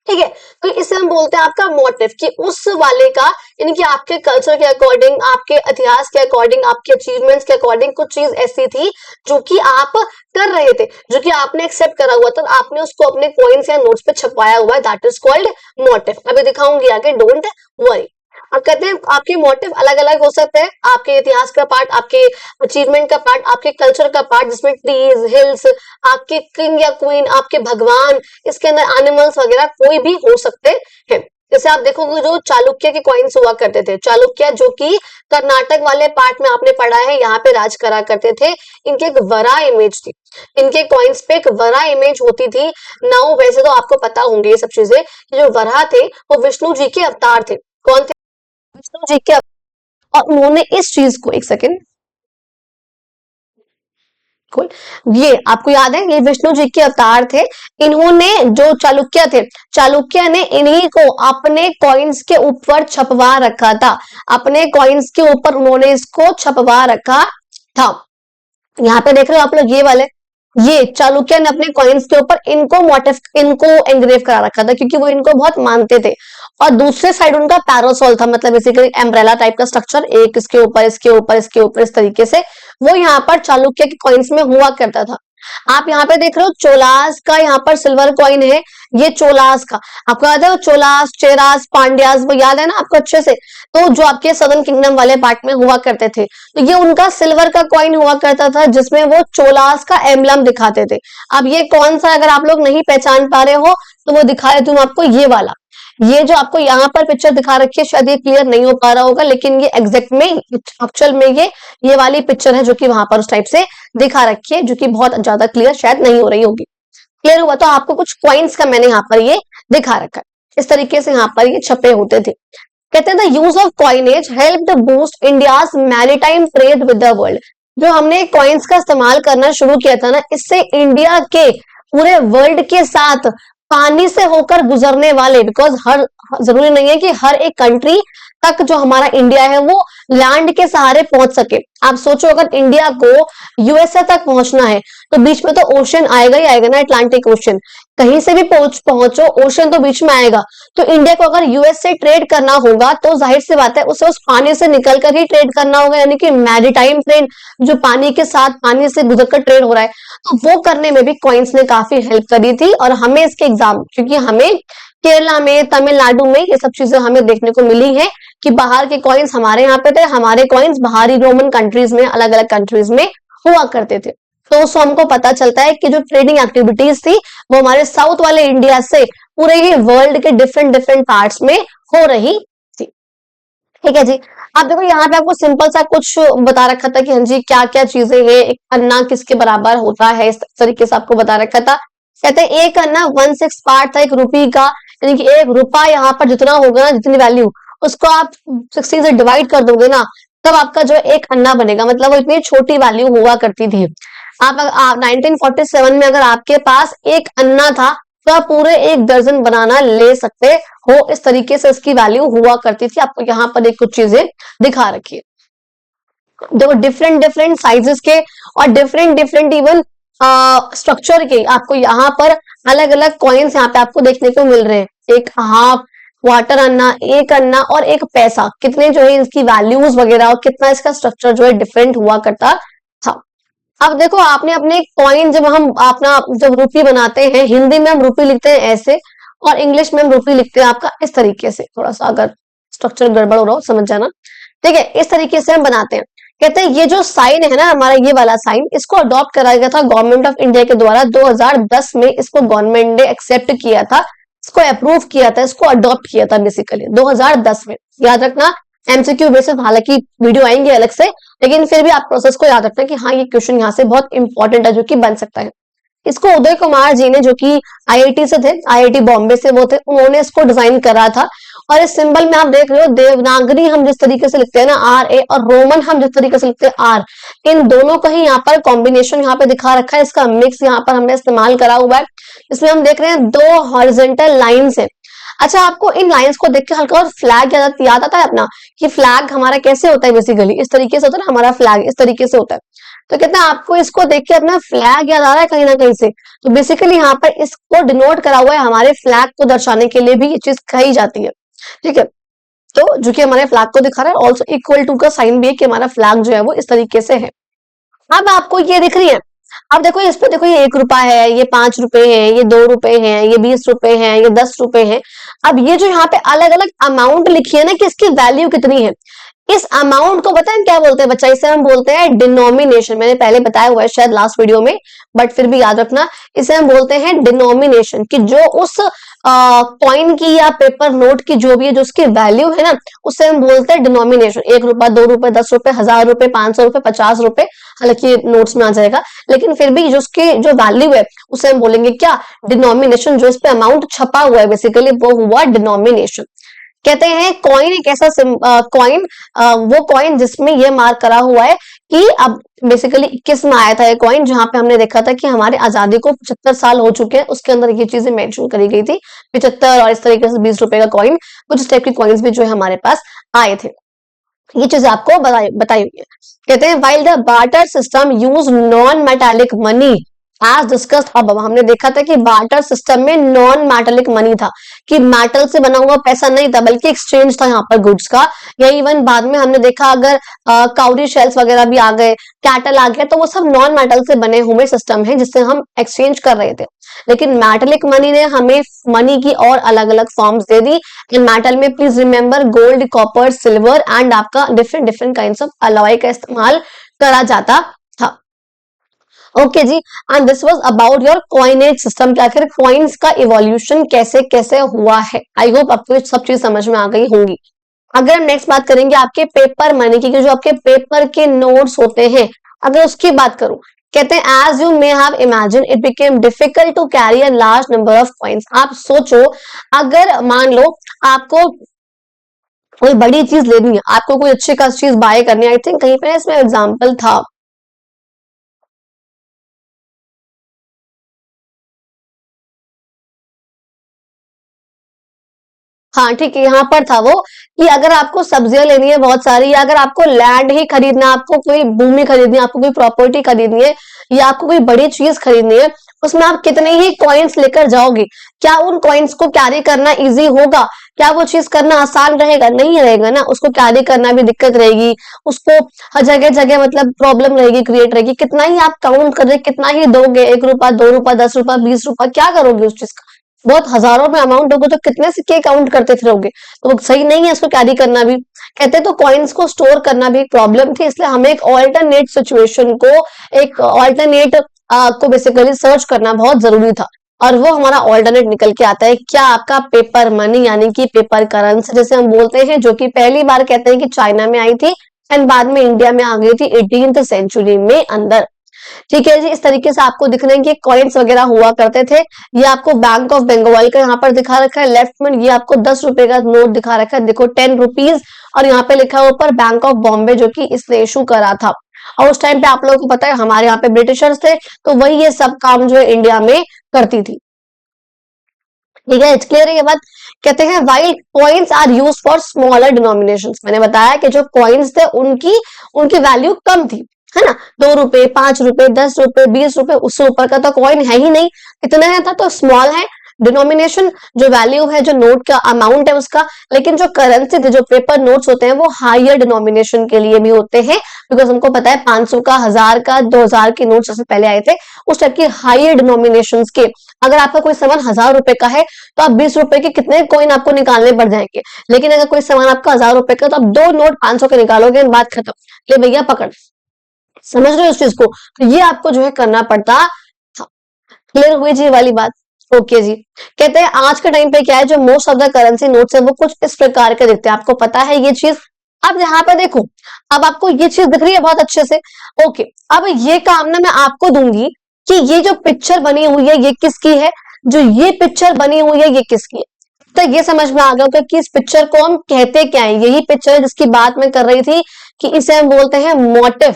ठीक है, तो इसे हम बोलते हैं आपका मोटिव, कि उस वाले का, यानी कि आपके कल्चर के अकॉर्डिंग, आपके इतिहास के अकॉर्डिंग, आपके अचीवमेंट्स के अकॉर्डिंग कुछ चीज ऐसी थी जो कि आप कर रहे थे, जो कि आपने एक्सेप्ट करा हुआ था, आपने उसको अपने कॉइन्स या नोट्स पे छपवाया हुआ है, दैट इज कॉल्ड मोटिव। अभी दिखाऊंगी आगे, डोंट वरी। अब कहते हैं आपके मोटिव अलग अलग हो सकते हैं, आपके इतिहास का पार्ट, आपके अचीवमेंट का पार्ट, आपके कल्चर का पार्ट, जिसमें ट्रीज, हिल्स, आपके किंग या क्वीन, आपके भगवान, इसके अंदर एनिमल्स वगैरह कोई भी हो सकते हैं। जैसे आप देखोगे जो चालुक्य के कॉइन्स हुआ करते थे, चालुक्य जो कि कर्नाटक वाले पार्ट में आपने पढ़ा है, यहाँ पे राज करा करते थे। इनके एक वरा इमेज थी, इनके कॉइन्स पे एक वरा इमेज होती थी। नाउ वैसे तो आपको पता होंगे ये सब चीजें, जो वरा थे वो विष्णु जी के अवतार थे। कौन थे? विष्णु जी के। और उन्होंने इस चीज को, एक सेकेंड, cool. ये आपको याद है, ये विष्णु जी के अवतार थे। इन्होंने, जो चालुक्य थे, चालुक्य ने इन्हीं को अपने कॉइन्स के ऊपर छपवा रखा था, अपने कॉइन्स के ऊपर उन्होंने इसको छपवा रखा था। यहाँ पे देख रहे हो आप लोग, ये वाले, ये चालुक्य ने अपने कॉइन्स के ऊपर इनको मोटिव, इनको एंग्रेव करा रखा था, क्योंकि वो इनको बहुत मानते थे। और दूसरे साइड उनका पैरासोल था, मतलब बेसिकली एम्ब्रेला टाइप का स्ट्रक्चर, एक इसके ऊपर, इसके ऊपर, इसके ऊपर, इस तरीके से वो यहाँ पर चालुक्य के कॉइन्स में हुआ करता था। आप यहाँ पे देख रहे हो चोलास का यहाँ पर सिल्वर कॉइन है, ये चोलास का। आपको याद है वो चोलास, चेरास, पांड्यास, वो याद है ना आपको अच्छे से? तो जो आपके सदर्न किंगडम वाले पार्ट में हुआ करते थे, तो ये उनका सिल्वर का कॉइन हुआ करता था, जिसमें वो चोलास का एम्बलम दिखाते थे। अब ये कौन सा, अगर आप लोग नहीं पहचान पा रहे हो तो वो दिखा देती हूँ आपको, ये वाला, ये जो आपको यहाँ पर पिक्चर दिखा रखी है, शायद ये क्लियर नहीं हो पा रहा होगा, लेकिन ये एग्जैक्ट में, एक्चुअल में ये वाली पिक्चर है जो कि वहां पर उस टाइप से दिखा रखी है, जो कि बहुत ज्यादा क्लियर शायद नहीं हो रही होगी। क्लियर हुआ? तो आपको कुछ कॉइन्स का मैंने यहाँ पर ये दिखा रखा है, इस तरीके से यहाँ पर ये छपे होते थे। कहते हैं the use of coinage helped boost India's maritime trade with the world. जो हमने कॉइन्स का इस्तेमाल करना शुरू किया था ना, इससे इंडिया के पूरे वर्ल्ड के साथ पानी से होकर गुजरने वाले, बिकॉज हर, जरूरी नहीं है कि हर एक कंट्री तक जो हमारा इंडिया है वो लैंड के सहारे पहुंच सके। आप सोचो अगर इंडिया को यूएसए तक पहुंचना है तो बीच में तो ओशन आएगा ही आएगा ना, अटलांटिक ओशन, कहीं से भी पहुंचो ओशन तो बीच में आएगा। तो इंडिया को अगर यूएस से ट्रेड करना होगा तो जाहिर सी बात है उसे उस पानी से निकल कर ही ट्रेड करना होगा, यानी कि मैरीटाइम ट्रेड, जो पानी के साथ, पानी से गुजरकर ट्रेड हो रहा है, तो वो करने में भी कॉइन्स ने काफी हेल्प करी थी। और हमें इसके एग्जाम, क्योंकि हमें केरला में, तमिलनाडु में ये सब चीजें हमें देखने को मिली है कि बाहर के कॉइन्स हमारे यहाँ पे थे, हमारे कॉइन्स बाहरी रोमन कंट्रीज में, अलग अलग कंट्रीज में हुआ करते थे। तो उसको हमको पता चलता है कि जो ट्रेडिंग एक्टिविटीज थी वो हमारे साउथ वाले इंडिया से पूरे ही वर्ल्ड के डिफरेंट डिफरेंट पार्ट्स में हो रही थी। ठीक है जी। आप देखो यहाँ पे आपको सिंपल सा कुछ बता रखा था कि हाँ जी क्या क्या चीजें हैं, एक अन्ना किसके बराबर होता है, इस तरीके से आपको बता रखा था। कहते हैं एक अन्ना 1/6 पार्ट था एक रुपी का, यानी कि एक रुपया यहाँ पर जितना होगा ना, जितनी वैल्यू, उसको आप 60 से डिवाइड कर दोगे ना, तब आपका जो एक अन्ना बनेगा। मतलब वो इतनी छोटी वैल्यू हुआ करती थी। आप 1947 में अगर आपके पास एक अन्ना था तो आप पूरे एक दर्जन बनाना ले सकते हो। इस तरीके से इसकी वैल्यू हुआ करती थी। आपको यहाँ पर एक कुछ चीजें दिखा रखी है, देखो डिफरेंट डिफरेंट साइजेस के और डिफरेंट डिफरेंट इवन स्ट्रक्चर के आपको यहाँ पर अलग अलग कॉइन्स यहाँ पे आपको देखने को मिल रहे हैं। एक हाफ, क्वार्टर अन्ना, एक अन्ना और एक पैसा, कितने जो है इसकी वैल्यूज वगैरह और कितना इसका स्ट्रक्चर जो है डिफरेंट हुआ करता था। अब देखो आपने अपने कॉइन, जब हम अपना जब रुपी बनाते हैं, हिंदी में हम रुपी लिखते हैं ऐसे और इंग्लिश में हम रुपी लिखते हैं आपका इस तरीके से। थोड़ा सा अगर स्ट्रक्चर गड़बड़ हो रहा हो समझ जाना, ठीक है। इस तरीके से हम बनाते हैं। कहते हैं ये जो साइन है ना हमारा, ये वाला साइन, इसको अडॉप्ट कराया गया था गवर्नमेंट ऑफ इंडिया के द्वारा 2010 में। इसको गवर्नमेंट ने एक्सेप्ट किया था, इसको अप्रूव किया था, इसको अडॉप्ट किया था बेसिकली 2010 में। याद रखना एमसीक्यू बेसिस, हालांकि वीडियो आएंगे अलग से, लेकिन फिर भी आप प्रोसेस को याद रखना कि हाँ ये क्वेश्चन यहाँ से बहुत इंपॉर्टेंट है जो कि बन सकता है। इसको उदय कुमार जी ने, जो कि आईआईटी से थे, आईआईटी बॉम्बे से वो थे, उन्होंने इसको डिजाइन करा था। और इस सिंबल में आप देख रहे हो देवनागरी हम जिस तरीके से लिखते हैं ना RA, और रोमन हम जिस तरीके से लिखते हैं R, इन दोनों का ही यहाँ पर कॉम्बिनेशन यहाँ पे दिखा रखा है। इसका मिक्स यहाँ पर हमने इस्तेमाल करा हुआ है। इसमें हम देख रहे हैं 2 हॉरिजॉन्टल लाइंस है। अच्छा, आपको इन लाइंस को देख के हल्का और फ्लैग याद आता है अपना, कि फ्लैग हमारा कैसे होता है, बेसिकली इस तरीके से होता है ना, हमारा फ्लैग इस तरीके से होता है। तो कहते हैं आपको इसको देख के अपना फ्लैग याद आ रहा है कहीं ना कहीं से, तो बेसिकली यहाँ पर इसको डिनोट करा हुआ है, हमारे फ्लैग को दर्शाने के लिए भी ये चीज कही जाती है। ठीक है, तो जो कि हमारे फ्लैग को दिखा रहा है, ऑल्सो इक्वल टू का साइन भी है कि हमारा फ्लैग जो है वो इस तरीके से है। अब आपको ये दिख रही है, अब देखो इस पे, देखो ये 1 रुपया है, ये 5 रुपए है, ये 2 रुपए है, ये 20 रुपए है, ये 10 रुपए है। अब ये जो यहाँ पे अलग अलग अमाउंट लिखी है ना कि इसकी वैल्यू कितनी है, इस अमाउंट को बताएं क्या बोलते हैं बच्चा, इसे हम बोलते हैं डिनोमिनेशन। मैंने पहले बताया हुआ है शायद लास्ट वीडियो में, बट फिर भी याद रखना, इसे हम बोलते हैं डिनोमिनेशन, कि जो उस कॉइन की या पेपर नोट की जो भी है, जो उसकी वैल्यू है ना, उसे हम बोलते हैं डिनोमिनेशन। 1 रुपया, 2 रुपए, 10 रुपए, 1000 रुपए, 500 रुपए, 50 रुपए, हालांकि नोट्स में आ जाएगा, लेकिन फिर भी जो उसकी जो वैल्यू है उसे हम बोलेंगे क्या, डिनोमिनेशन। जो इस पे अमाउंट छपा हुआ है बेसिकली वो हुआ डिनोमिनेशन। कहते हैं कॉइन एक ऐसा कॉइन, वो कॉइन जिसमें ये मार्क करा हुआ है कि अब बेसिकली 21 में आया था ये कॉइन, जहां पे हमने देखा था कि हमारे आजादी को 75 साल हो चुके हैं, उसके अंदर ये चीजें मेंशन करी गई थी 75, और इस तरीके से 20 रुपए का कॉइन, कुछ इस टाइप के कॉइन्स भी जो है हमारे पास आए थे। ये चीजें आपको बताई हुई है। कहते हैं while the barter system use non metallic money as discussed, अब हमने देखा था कि बार्टर सिस्टम में नॉन मेटालिक मनी था, कि मेटल से बना हुआ पैसा नहीं था, बल्कि एक्सचेंज था यहाँ पर गुड्स का। या इवन बाद में हमने देखा अगर काउरी शेल्स वगैरह भी आ गए, कैटल आ गया, तो वो सब नॉन मेटल से बने हुए सिस्टम है जिससे हम एक्सचेंज कर रहे थे। लेकिन मेटालिक मनी ने हमें मनी की और अलग अलग फॉर्म्स दे दी। इन मेटल में please remember gold, copper, silver and आपका different different kinds of alloy का इस्तेमाल करा जाता था। ओके जी, and this was about your coinage system, कि आखिर कॉइन्स का इवोल्यूशन कैसे कैसे हुआ है। आई होप आपको सब चीज समझ में आ गई होंगी। अगर हम नेक्स्ट बात करेंगे आपके पेपर मनी की, जो आपके पेपर के नोट्स होते हैं, अगर उसकी बात करूं, कहते हैं as you may have imagine it became difficult to carry a large number of coins. आप सोचो, अगर मान लो आपको कोई बड़ी चीज लेनी है, आपको कोई अच्छी खास चीज बाय करनी है, आई थिंक कहीं पे इसमें एग्जाम्पल था, हाँ ठीक है, यहाँ पर था वो, कि अगर आपको सब्जियां लेनी है बहुत सारी, या अगर आपको लैंड ही खरीदना, आपको कोई भूमि खरीदनी है, आपको कोई प्रॉपर्टी खरीदनी है, या आपको कोई बड़ी चीज खरीदनी है, उसमें आप कितने ही कॉइन्स लेकर जाओगे, क्या उन कॉइन्स को कैरी करना इजी होगा, क्या वो चीज करना आसान रहेगा, नहीं रहेगा ना, उसको कैरी करना भी दिक्कत रहेगी, उसको हर जगह जगह मतलब प्रॉब्लम रहेगी, क्रिएट रहेगी। कितना ही आप काउंट कर रहे, कितना ही दोगे, 1 रुपया, 2 रुपया, 10 रुपया, 20 रुपया, क्या करोगे उस चीज का, बहुत हजारों में अमाउंट होगा तो कितने सिक्के काउंट करते फिरोगे, तो वो सही नहीं है इसको कैरी करना भी। कहते हैं तो कॉइन्स को स्टोर करना भी एक प्रॉब्लम थी, इसलिए हमें एक ऑल्टरनेट सिचुएशन को, एक ऑल्टरनेट को बेसिकली सर्च करना बहुत जरूरी था। और वो हमारा ऑल्टरनेट निकल के आता है क्या, आपका पेपर मनी यानी कि पेपर करेंसी जैसे हम बोलते हैं, जो कि पहली बार कहते हैं कि चाइना में आई थी एंड बाद में इंडिया में आ गई थी 18th सेंचुरी में अंदर। ठीक है जी, इस तरीके से आपको दिख रहे हैं कि कॉइन्स वगैरह हुआ करते थे। ये आपको बैंक ऑफ बंगाल का यहाँ पर दिखा रखा है लेफ्ट में, ये आपको 10 रुपए का नोट दिखा रखा है, देखो 10 रुपीज, और यहाँ पे लिखा है ऊपर बैंक ऑफ बॉम्बे जो कि इसने इशू करा था। और उस टाइम पे आप लोगों को पता है हमारे यहाँ पे ब्रिटिशर्स थे, तो वही ये सब काम जो है इंडिया में करती थी। ठीक है, क्लियर है ये बात। कहते हैं while coins are use for smaller denominations, मैंने बताया कि जो कॉइन्स थे उनकी उनकी वैल्यू कम थी, है ना, 2 रुपए, 5 रुपए, 10 रुपए, 20 रुपए, उससे ऊपर का तो कॉइन है ही नहीं। इतना है था तो स्मॉल है डिनोमिनेशन, जो वैल्यू है, जो नोट का अमाउंट है उसका। लेकिन जो करेंसी थे, जो पेपर नोट्स होते हैं, वो हायर डिनोमिनेशन के लिए भी होते हैं, बिकॉज हमको पता है 500 का, 1000 का, 2000 के नोट्स जैसे पहले आए थे, उस टाइप की हायर डिनोमिनेशन के। अगर आपका कोई सामान 1000 रुपए का है तो आप 20 रुपए के कितने कॉइन आपको निकालने पड़ जाएंगे। लेकिन अगर कोई सामान आपका 1000 रुपए का, तो आप 2 नोट 500 के निकालोगे, बात खत्म, ले भैया पकड़। समझ रहे हो इस चीज को, तो ये आपको जो है करना पड़ता था। क्लियर हुई जी ये वाली बात। ओके जी। कहते हैं आज के टाइम पे क्या है, जो most of the currency notes है वो कुछ इस प्रकार के दिखते हैं, आपको पता है ये चीज। अब यहाँ पे देखो, अब आपको ये चीज दिख रही है बहुत अच्छे से। ओके, अब ये काम ना मैं आपको दूंगी कि ये जो पिक्चर बनी हुई है ये किसकी है, जो ये पिक्चर बनी हुई है ये किसकी है। तो ये समझ में आ गया होगा कि इस पिक्चर को हम कहते क्या है। यही पिक्चर है जिसकी बात मैं कर रही थी कि इसे हम बोलते हैं मोटिव।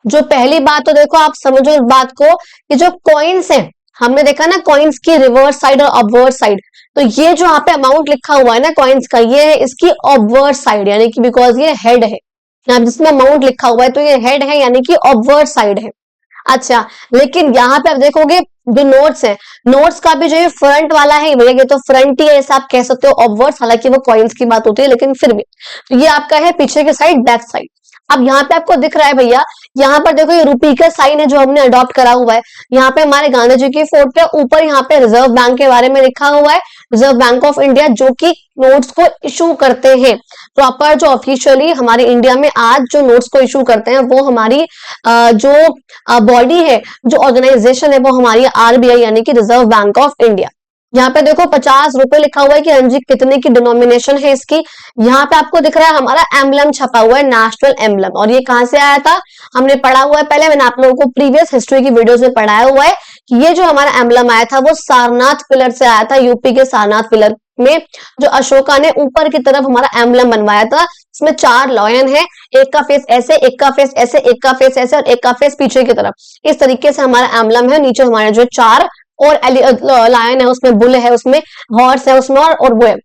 जो पहली बात तो देखो, आप समझो इस बात को कि जो कॉइन्स है, हमने देखा ना कॉइन्स की रिवर्स साइड और ऑब्वर्ड साइड, तो ये जो यहाँ पे अमाउंट लिखा हुआ है ना कॉइन्स का, ये है इसकी ऑब्वर्ड साइड, यानी कि बिकॉज ये हेड है, यहाँ जिसमें अमाउंट लिखा हुआ है तो ये हेड है यानी कि ऑब्वर्ड साइड है। अच्छा, लेकिन यहाँ पे आप देखोगे जो नोट्स है, नोट्स का भी जो ये फ्रंट वाला है भैया, ये तो फ्रंट ही है, ऐसा आप कह सकते हो ऑब्वर्ड, हालांकि वो कॉइन्स की बात होती है लेकिन फिर भी। तो ये आपका है पीछे की साइड, बैक साइड। अब यहाँ पे आपको दिख रहा है भैया, यहाँ पर देखो ये रुपी का साइन है जो हमने अडॉप्ट करा हुआ है। यहाँ पे हमारे गांधी जी की फोटो है, ऊपर यहाँ पे रिजर्व बैंक के बारे में लिखा हुआ है, रिजर्व बैंक ऑफ इंडिया, जो कि नोट्स को इशू करते हैं। प्रॉपर जो ऑफिशियली हमारे इंडिया में आज जो नोट्स को इशू करते हैं वो हमारी जो बॉडी है, जो ऑर्गेनाइजेशन है, वो हमारी आरबीआई यानी कि रिजर्व बैंक ऑफ इंडिया। यहाँ पे देखो 50 रुपए लिखा हुआ है कि हाँ जी कितने की डिनोमिनेशन है इसकी। यहाँ पे आपको दिख रहा है हमारा एम्बलम छपा हुआ है, नेशनल एम्बलम, और ये कहाँ से आया था, हमने पढ़ा हुआ है पहले, मैंने आप लोगों को प्रीवियस हिस्ट्री की वीडियोस में पढ़ाया हुआ है कि ये जो हमारा एम्बलम आया था वो सारनाथ पिलर से आया था, यूपी के सारनाथ पिलर में जो अशोका ने ऊपर की तरफ हमारा एम्बलम बनवाया था। इसमें 4 लॉयन है, एक का फेस ऐसे, एक का फेस ऐसे, एक का फेस ऐसे और एक का फेस पीछे की तरफ, इस तरीके से हमारा एम्बलम है। नीचे हमारे जो 4 और लायन है, उसमें बुल है, उसमें हॉर्स है, उसमें और वो है,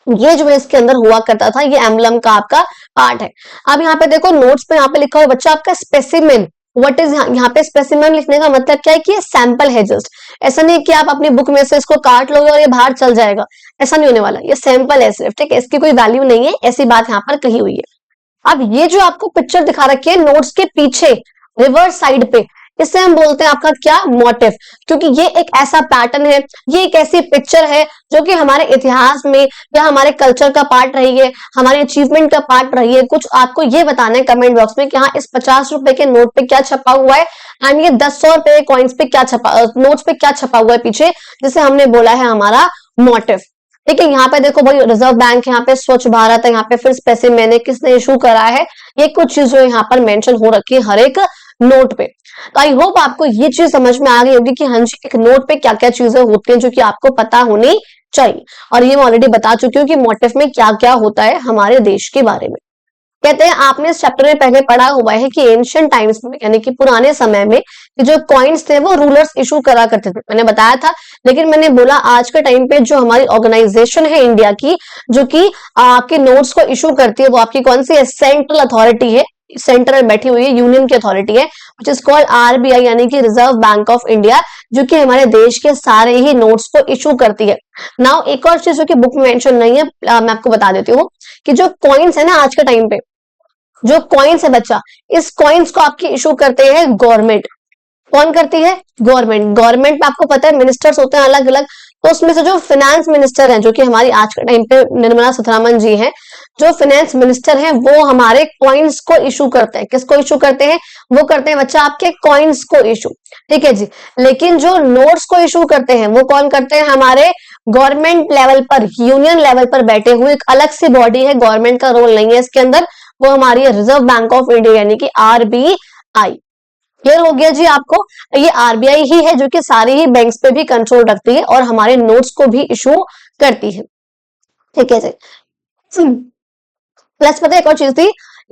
ये जो है इसके अंदर हुआ करता था, ये एम्बलम का आपका पार्ट है। अब यहाँ पे देखो नोट्स पे यहाँ पे लिखा हुआ बच्चा आपका स्पेसिमेन, व्हाट इज यहाँ पे स्पेसिमेन लिखने का मतलब क्या है कि ये सैंपल है जस्ट, ऐसा नहीं कि आप अपनी बुक में से इसको काट लोगे और ये बाहर चल जाएगा, ऐसा नहीं होने वाला, ये सैंपल है सिर्फ, ठीक है, इसकी कोई वैल्यू नहीं है, ऐसी बात यहाँ पर कही हुई है। अब ये जो आपको पिक्चर दिखा रखी है नोट्स के पीछे रिवर्स साइड पे, इसे हम बोलते हैं आपका क्या, मोटिव, क्योंकि ये एक ऐसा पैटर्न है, ये एक ऐसी पिक्चर है जो कि हमारे इतिहास में या हमारे कल्चर का पार्ट रही है, हमारे अचीवमेंट का पार्ट रही है। कुछ आपको ये बताना है कमेंट बॉक्स में कि हाँ इस 50 रुपए के नोट पे क्या छपा हुआ है एंड ये 10 रुपए कॉइन्स पे क्या छपा, नोट्स पे क्या छपा हुआ है पीछे, जिसे हमने बोला है हमारा मोटिव। ठीक है, यहाँ पे देखो भाई रिजर्व बैंक, यहाँ पे स्वच्छ भारत है, यहाँ पे फिर स्पेसिमेन है, किसने इशू करा है, ये कुछ चीजें यहाँ पर मेंशन हो रखी है हर एक नोट पे। तो आई होप आपको ये चीज समझ में आ गई होगी कि हाँ जी एक नोट पे क्या क्या चीजें होती हैं जो कि आपको पता होनी चाहिए, और ये मैं ऑलरेडी बता चुकी हूँ कि मोटिव में क्या क्या होता है हमारे देश के बारे में। कहते हैं आपने इस चैप्टर में पहले पढ़ा हुआ है कि एंशियंट टाइम्स में यानी कि पुराने समय में कि जो कॉइन्स थे वो रूलर्स इशू करा करते थे, मैंने बताया था। लेकिन मैंने बोला आज के टाइम पे जो हमारी ऑर्गेनाइजेशन है इंडिया की, जो कि आपके नोट्स को इशू करती है, वो आपकी कौन सी है, सेंट्रल अथॉरिटी है, सेंटर में बैठी हुई है, यूनियन की अथॉरिटी है, विच इज कॉल्ड आरबीआई यानी कि रिजर्व बैंक ऑफ इंडिया, जो कि हमारे देश के सारे ही नोट्स को इशू करती है। नाउ एक और चीज जो कि बुक में मेंशन नहीं है, मैं आपको बता देती हूँ कि जो कॉइन्स है ना आज के टाइम पे, जो कॉइन्स है बच्चा, इस कॉइन्स को आपकी इशू करते हैं गवर्नमेंट। कौन करती है, गवर्नमेंट। गवर्नमेंट में आपको पता है मिनिस्टर्स होते हैं अलग अलग, तो उसमें से जो फाइनेंस मिनिस्टर हैं, जो कि हमारी आज के टाइम पे निर्मला सीतारमण जी हैं, जो फाइनेंस मिनिस्टर हैं, वो हमारे कॉइन्स को इशू करते हैं। किसको इशू करते हैं? वो करते हैं बच्चा आपके कॉइन्स को इशू, ठीक है जी। लेकिन जो नोट्स को इशू करते हैं वो कौन करते हैं? हमारे गवर्नमेंट लेवल पर, यूनियन लेवल पर बैठे हुए एक अलग सी बॉडी है, गवर्नमेंट का रोल नहीं है इसके अंदर, वो हमारी रिजर्व बैंक ऑफ इंडिया यानी कि आरबीआई। क्लियर हो गया जी आपको? ये आरबीआई ही है जो कि सारी ही बैंक्स पे भी कंट्रोल रखती है और हमारे नोट्स को भी इशू करती है, ठीक है जी। प्लस पता है एक और चीज थी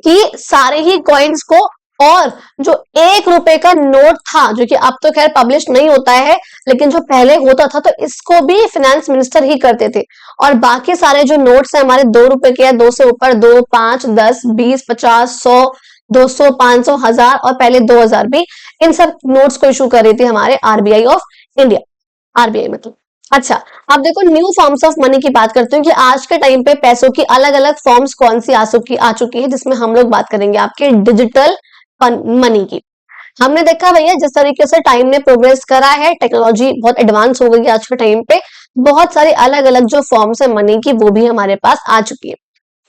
कि सारे ही कॉइन्स को, और जो 1 रुपए का नोट था, जो कि अब तो खैर पब्लिश नहीं होता है, लेकिन जो पहले होता था, तो इसको भी फाइनेंस मिनिस्टर ही करते थे। और बाकी सारे जो नोट्स है हमारे 2 रुपए के या 2 से ऊपर, 2, 5, 10, 20, 50, 100, 200, 500, 1000 और पहले 2000 भी, इन सब नोट्स को इशू कर रही थी हमारे आरबीआई ऑफ इंडिया, आरबीआई मतलब। अच्छा, अब देखो न्यू फॉर्म्स ऑफ मनी की बात करते हैं कि आज के टाइम पे पैसों की अलग अलग फॉर्म्स कौन सी आ चुकी है, जिसमें हम लोग बात करेंगे आपके डिजिटल मनी की। हमने देखा भैया जिस तरीके से टाइम ने प्रोग्रेस करा है, टेक्नोलॉजी बहुत एडवांस हो गई है आज के टाइम पे, बहुत सारी अलग अलग जो फॉर्म्स है मनी की वो भी हमारे पास आ चुकी है।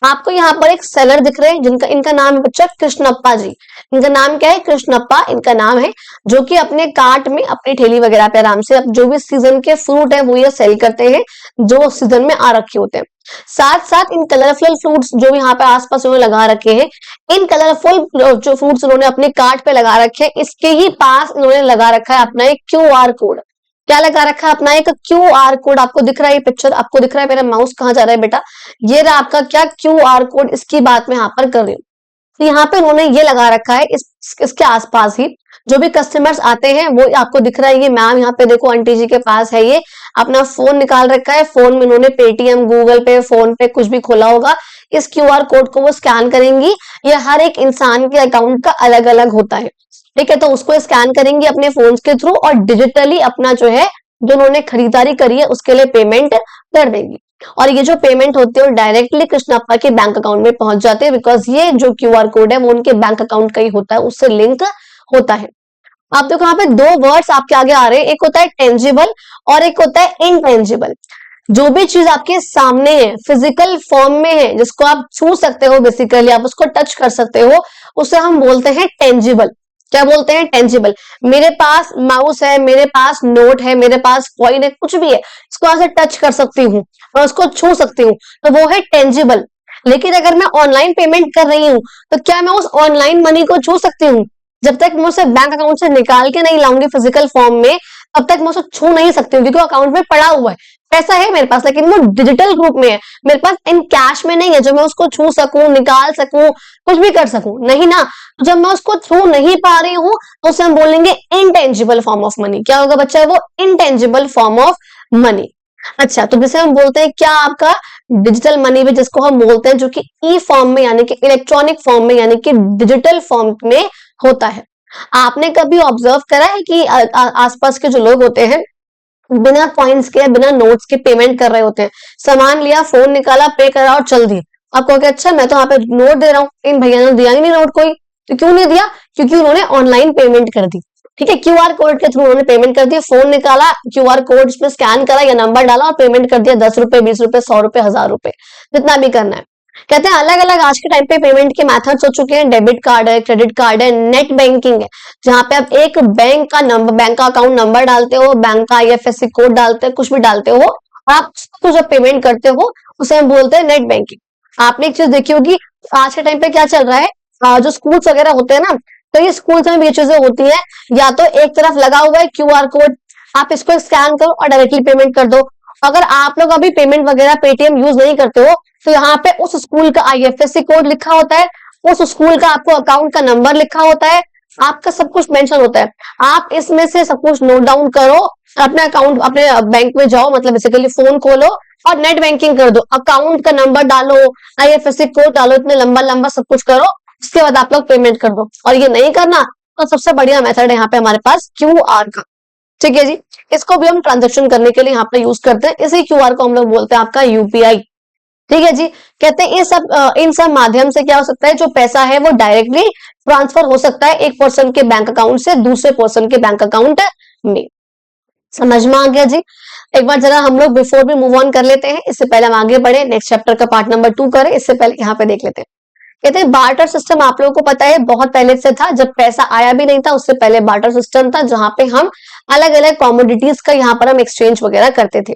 आपको यहाँ पर एक सेलर दिख रहे हैं जिनका इनका नाम है बच्चा कृष्णप्पा जी। इनका नाम क्या है? कृष्णप्पा इनका नाम है, जो कि अपने कार्ट में, अपनी ठेली वगैरह पे आराम से अब जो भी सीजन के फ्रूट है वो ये सेल करते हैं, जो सीजन में आ रखे होते हैं। साथ साथ इन कलरफुल फ्रूट्स जो भी यहाँ पे आसपास उन्होंने लगा रखे हैं, इन कलरफुल जो फ्रूट्स उन्होंने अपने कार्ट पे लगा रखे हैं, इसके ही पास इन्होंने लगा रखा है अपना एक क्यूआर कोड। क्या लगा रखा है? अपना एक क्यूआर कोड। आपको दिख रहा है ये पिक्चर? आपको दिख रहा है? मेरा माउस कहाँ जा रहा है बेटा? ये रहा आपका क्या क्यूआर कोड, इसकी बात मैं यहाँ पर कर रही हूँ। तो यहाँ पे उन्होंने ये लगा रखा है, इसके आसपास ही जो भी कस्टमर्स आते हैं वो आपको दिख रहा है। ये मैम यहाँ पे देखो आंटी जी के पास है, ये अपना फोन निकाल रखा है, फोन में उन्होंने पेटीएम, गूगल पे, फोन पे कुछ भी खोला होगा, इस क्यूआर कोड को वो स्कैन करेंगी। ये हर एक इंसान के अकाउंट का अलग अलग होता है, ठीक है? तो उसको स्कैन करेंगे अपने फोन के थ्रू और डिजिटली अपना जो है, जो उन्होंने खरीदारी करी है उसके लिए पेमेंट कर देंगी। और ये जो पेमेंट होती है वो डायरेक्टली कृष्णप्पा के बैंक अकाउंट में पहुंच जाते हैं, बिकॉज ये जो क्यूआर कोड है वो उनके बैंक अकाउंट का ही होता है, उससे लिंक होता है। आप देखो यहाँ पे 2 वर्ड्स आपके आगे आ रहे हैं, एक होता है टेंजिबल और एक होता है इनटेंजिबल। जो भी चीज आपके सामने है, फिजिकल फॉर्म में है, जिसको आप छू सकते हो, बेसिकली आप उसको टच कर सकते हो, उसे हम बोलते हैं टेंजिबल। क्या बोलते हैं? टेंजिबल। मेरे पास माउस है, मेरे पास नोट है, मेरे पास कॉइन है, कुछ भी है, इसको ऐसे टच कर सकती हूँ और उसको छू सकती हूँ, तो वो है टेंजिबल। लेकिन अगर मैं ऑनलाइन पेमेंट कर रही हूँ, तो क्या मैं उस ऑनलाइन मनी को छू सकती हूँ? जब तक मैं उसे बैंक अकाउंट से निकाल के नहीं लाऊंगी फिजिकल फॉर्म में, तब तक मैं उसे छू नहीं सकती हूँ, क्योंकि अकाउंट में पड़ा हुआ है, पैसा है मेरे पास, लेकिन वो डिजिटल रूप में है, मेरे पास इन कैश में नहीं है जो मैं उसको छू सकूं, निकाल सकूं, कुछ भी कर सकूं, नहीं ना। जब मैं उसको छू नहीं पा रही हूँ तो उसे हम बोलेंगे इनटेंजिबल फॉर्म ऑफ मनी। क्या होगा बच्चा? वो इनटेंजिबल फॉर्म ऑफ मनी। अच्छा, तो जिसे हम बोलते हैं क्या? आपका डिजिटल मनी भी जिसको हम बोलते हैं, जो कि ई फॉर्म में यानी कि इलेक्ट्रॉनिक फॉर्म में यानी कि डिजिटल फॉर्म में होता है। आपने कभी ऑब्जर्व करा है कि आसपास के जो लोग होते हैं बिना कॉइन्स के, बिना नोट्स के पेमेंट कर रहे होते हैं? सामान लिया, फोन निकाला, पे करा और चल दिए। आप कहोगे अच्छा मैं तो यहाँ पे नोट दे रहा हूँ, इन भैया ने दिया ही नहीं नोट कोई, तो क्यों नहीं दिया? क्योंकि उन्होंने ऑनलाइन पेमेंट कर दी, ठीक है? क्यूआर कोड के थ्रू उन्होंने पेमेंट कर दिया, फोन निकाला, क्यूआर कोड उसमें स्कैन करा या नंबर डाला और पेमेंट कर दिया, 10 रुपए, 20 रुपए, 100 रुपए, 1000 रुपए, जितना भी करना है। कहते हैं अलग अलग आज के टाइम पे पेमेंट के मेथड्स हो चुके हैं, डेबिट कार्ड है, क्रेडिट कार्ड है, नेट बैंकिंग है, जहां पे आप एक बैंक का नंबर, बैंक का अकाउंट नंबर डालते हो, बैंक का आईएफएससी कोड डालते हो, कुछ भी डालते हो, आप उसको जो पेमेंट करते हो उसे हम बोलते हैं नेट बैंकिंग। आपने एक चीज देखी होगी आज के टाइम पे क्या चल रहा है, जो स्कूल्स वगैरह होते हैं ना, तो ये स्कूल्स में भी ये चीजें होती है, या तो एक तरफ लगा हुआ है क्यूआर कोड, आप इसको स्कैन करो और डायरेक्टली पेमेंट कर दो। अगर आप लोग अभी पेमेंट वगैरह पेटीएम यूज नहीं करते हो, तो यहाँ पे उस स्कूल का आईएफएससी कोड लिखा होता है, उस स्कूल का आपको अकाउंट का नंबर लिखा होता है, आपका सब कुछ मेंशन होता है। आप इसमें से सब कुछ नोट डाउन करो, अपने अकाउंट, अपने बैंक में जाओ, मतलब बेसिकली फोन खोलो और नेट बैंकिंग कर दो, अकाउंट का नंबर डालो, आईएफएससी कोड डालो, इतने लंबा लंबा सब कुछ करो, उसके बाद आप लोग पेमेंट कर दो। और ये नहीं करना तो सबसे बढ़िया मेथड है यहाँ पे हमारे पास क्यूआर का, ठीक है जी। इसको भी हम ट्रांजेक्शन करने के लिए यहाँ पे यूज करते हैं, इसी क्यूआर को हम लोग बोलते हैं आपका यूपीआई, ठीक है जी। कहते हैं इन सब माध्यम से क्या हो सकता है, जो पैसा है वो डायरेक्टली ट्रांसफर हो सकता है एक पर्सन के बैंक अकाउंट से दूसरे पर्सन के बैंक अकाउंट में। समझ में आ गया जी। एक बार जरा हम लोग बिफोर भी मूव ऑन कर लेते हैं, इससे पहले हम आगे बढ़े नेक्स्ट चैप्टर का पार्ट नंबर 2 करें, इससे पहले यहाँ पे देख लेते हैं। कहते हैं बार्टर सिस्टम आप लोगों को पता है बहुत पहले से था, जब पैसा आया भी नहीं था उससे पहले बार्टर सिस्टम था, जहां पे हम अलग अलग कॉमोडिटीज का यहाँ पर हम एक्सचेंज वगैरह करते थे।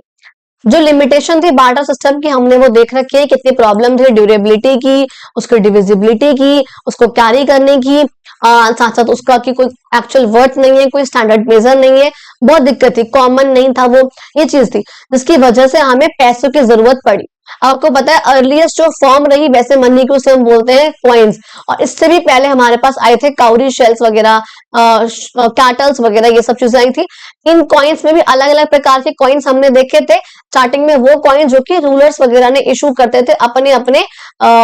जो लिमिटेशन थी बार्टर सिस्टम की हमने वो देख रखी है, कितनी प्रॉब्लम थी ड्यूरेबिलिटी की, उसकी डिविजिबिलिटी की, उसको कैरी करने की, साथ साथ उसका कि कोई एक्चुअल वर्थ नहीं है, कोई स्टैंडर्ड मेजर नहीं है, बहुत दिक्कत थी, कॉमन नहीं था वो, ये चीज थी जिसकी वजह से हमें पैसों की जरूरत पड़ी। आपको पता है अर्लीस्ट जो फॉर्म रही वैसे मनी को उसे हम बोलते हैं कॉइन्स, और इससे भी पहले हमारे पास आए थे काउरी शेल्स वगैरह, कैटल्स वगैरह, ये सब चीजें आई थी। इन कॉइन्स में भी अलग अलग प्रकार के कॉइन्स हमने देखे थे स्टार्टिंग में, वो कॉइन जो कि रूलर्स वगैरह ने इशू करते थे अपने अपने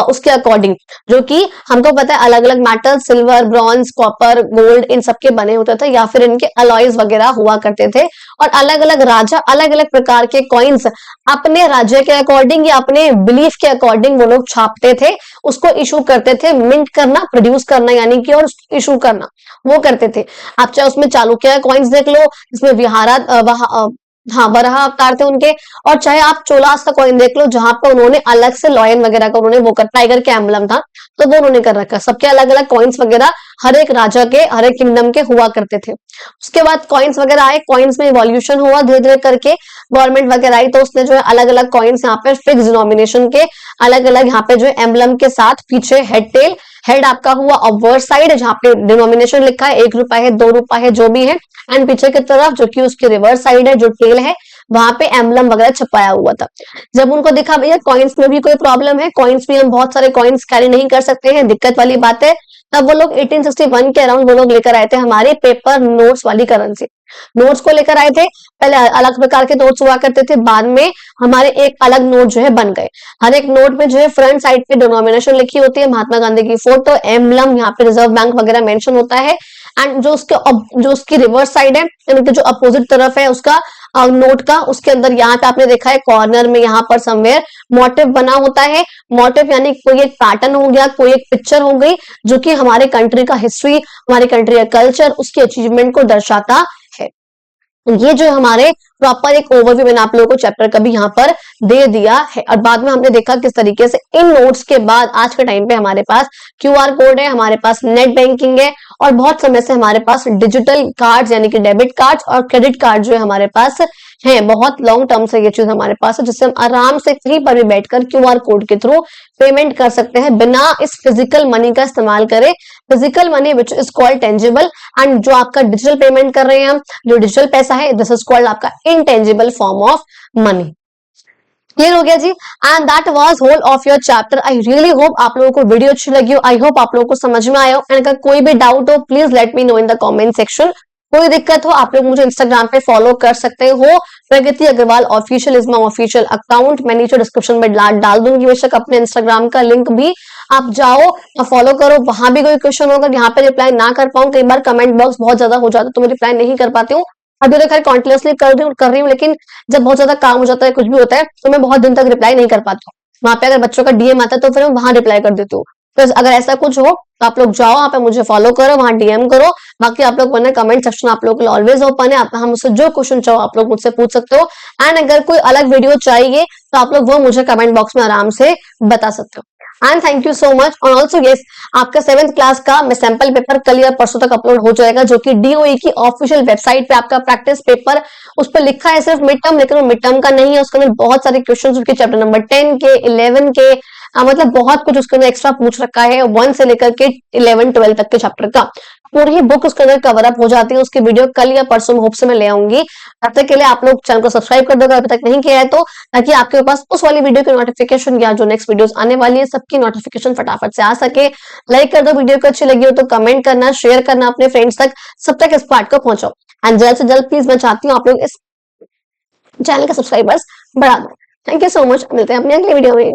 उसके अकॉर्डिंग, जो कि हमको पता है अलग अलग metal silver bronze copper gold in सब के बने होते थे, या फिर इनके अलॉयज वगैरह हुआ करते थे। और अलग अलग राजा अलग अलग प्रकार के कॉइन्स अपने राज्य के अकॉर्डिंग या अपने बिलीफ के अकॉर्डिंग वो लोग छापते थे, उसको इशू करते थे, मिंट करना प्रोड्यूस करना यानी कि, और इशू करना वो करते थे। आप चाहे उसमें चालुक्य कॉइन्स देख लो जिसमें हाँ वराह अवतार थे उनके, और चाहे आप चोलास का कॉइन देख लो जहां पर उन्होंने अलग से लॉयन वगैरह का उन्होंने वो कर, टाइगर के एम्बलम था तो वो उन्होंने कर रखा। सबके अलग अलग कॉइन्स वगैरह हर एक राजा के हर एक किंगडम के हुआ करते थे। उसके बाद कॉइन्स वगैरह आए, कॉइन्स में इवोल्यूशन हुआ धीरे धीरे करके, गवर्नमेंट वगैरह आई तो उसने जो है अलग अलग कॉइन्स यहाँ पे फिक्स डिनोमिनेशन के अलग अलग यहाँ पे जो है एम्बलम के साथ पीछे हेड टेल, हेड आपका हुआ ऑब्वर्ड साइड जहाँ पे डिनोमिनेशन लिखा है 1 रुपया है 2 रुपया है जो भी है, एंड पीछे की तरफ जो कि उसकी रिवर्स साइड है जो टेल है वहां पे एम्बलम वगैरह छपाया हुआ था। जब उनको दिखा भैया कॉइन्स में भी कोई प्रॉब्लम है, कॉइन्स भी हम बहुत सारे कॉइन्स कैरी नहीं कर सकते हैं, दिक्कत वाली बात है, तब वो लोग 1861 के अराउंड वो लोग लेकर आए थे हमारे पेपर नोट्स वाली करेंसी। नोट्स को लेकर आए थे, पहले अलग प्रकार के नोट्स हुआ करते थे, बाद में हमारे एक अलग नोट जो है बन गए। हर एक नोट में जो है फ्रंट साइड पे डिनोमिनेशन लिखी होती है, महात्मा गांधी की फोटो, एम्बलम, यहाँ पे रिजर्व बैंक वगैरह मेंशन होता है, एंड जो उसकी रिवर्स साइड है यानी कि जो अपोजिट तरफ है उसका नोट का, उसके अंदर यहाँ पे आपने देखा है कॉर्नर में यहाँ पर समवेयर मोटिव बना होता है। मोटिव यानी कोई एक पैटर्न हो गया, कोई एक पिक्चर हो गई जो कि हमारे कंट्री का हिस्ट्री, हमारे कंट्री का कल्चर, उसके अचीवमेंट को दर्शाता है। ये जो हमारे प्रॉपर एक ओवरव्यू मैंने आप लोगों को चैप्टर का भी यहाँ पर दे दिया है, और बाद में हमने देखा किस तरीके से इन नोट्स के बाद आज के टाइम पे हमारे पास क्यूआर कोड है, हमारे पास नेट बैंकिंग है, और बहुत समय से हमारे पास डिजिटल कार्ड्स यानी कि डेबिट कार्ड्स और क्रेडिट कार्ड जो है हमारे पास है। बहुत लॉन्ग टर्म से ये चीज हमारे पास है जिससे हम आराम से कहीं पर भी बैठकर क्यूआर कोड के थ्रू पेमेंट कर सकते हैं बिना इस फिजिकल मनी का इस्तेमाल करें। Physical money which is called tangible, and जो आपका डिजिटल पेमेंट कर रहे हैं हम, जो डिजिटल पैसा है, दिस इज कॉल्ड आपका intangible form of money. Clear हो गया जी, and that was whole of your chapter. I really hope आप लोगों को वीडियो अच्छी लगी हो, आई होप आप लोगों को समझ में आया हो, एंड अगर कोई भी डाउट हो please let me know in the comment section. कोई दिक्कत हो आप लोग मुझे इंस्टाग्राम पे फॉलो कर सकते हो, Pragati Agarwal official is my official account, मैं नीचे डिस्क्रिप्शन में डाल दूंगी बेशक अपने इंस्टाग्राम का लिंक भी, आप जाओ फॉलो करो, वहां भी कोई क्वेश्चन होगा यहाँ पे रिप्लाई ना कर पाऊं, कई बार कमेंट बॉक्स बहुत ज्यादा हो जाता है तो मैं रिप्लाई नहीं कर पाती हूँ। अभी तो खैर कॉन्टिन्यूसली कर रही हूँ लेकिन जब बहुत ज्यादा काम हो जाता है कुछ भी होता है तो मैं बहुत दिन तक रिप्लाई नहीं कर पाती हूँ। वहां पे अगर बच्चों का डीएम आता है तो फिर मैं वहां रिप्लाई कर देती हूँ। तो अगर ऐसा कुछ हो तो आप लोग जाओ वहां पे मुझे फॉलो करो, वहां डीएम करो, बाकी आप लोग वरना कमेंट सेक्शन आप लोग के लिए ऑलवेज ओपन है, हम मुझसे जो क्वेश्चन चाहो आप लोग मुझसे पूछ सकते हो, एंड अगर कोई अलग वीडियो चाहिए तो आप लोग वो मुझे कमेंट बॉक्स में आराम से बता सकते हो। And thank you so much, और ऑल्सो यस आपका 7th क्लास का मैं सैंपल पेपर कल या परसों तक अपलोड हो जाएगा, जो कि डीओई की ऑफिशियल वेबसाइट पे आपका प्रैक्टिस पेपर, उस पर लिखा है सिर्फ मिड टर्म, लेकिन वो मिड टर्म का नहीं है, उसके अंदर बहुत सारे क्वेश्चन उसके चैप्टर नंबर 10 के 11 के मतलब बहुत कुछ उसके अंदर एक्स्ट्रा पूछ रखा है, 1 से लेकर के 11-12 तक के चैप्टर का पूरी बुक उसके अंदर कवर अप हो जाती है। उसकी वीडियो कल या परसों में होप से मैं ले आऊंगी। तब तक के लिए आप लोग चैनल को सब्सक्राइब कर दो अगर अभी तक नहीं किया है तो, ताकि आपके पास उस वाली वीडियो की नोटिफिकेशन या जो नेक्स्ट वीडियोस आने वाली है सबकी नोटिफिकेशन फटाफट से आ सके। लाइक कर दो, वीडियो को अच्छी लगी हो तो कमेंट करना, शेयर करना अपने फ्रेंड्स तक, सब तक इस पार्ट को पहुंचाओ, एंड जल्द से जल्द प्लीज मैं चाहती हूँ आप लोग इस चैनल के सब्सक्राइबर्स बढ़ा दो। थैंक यू सो मच, मिलते हैं अपनी अगली वीडियो में।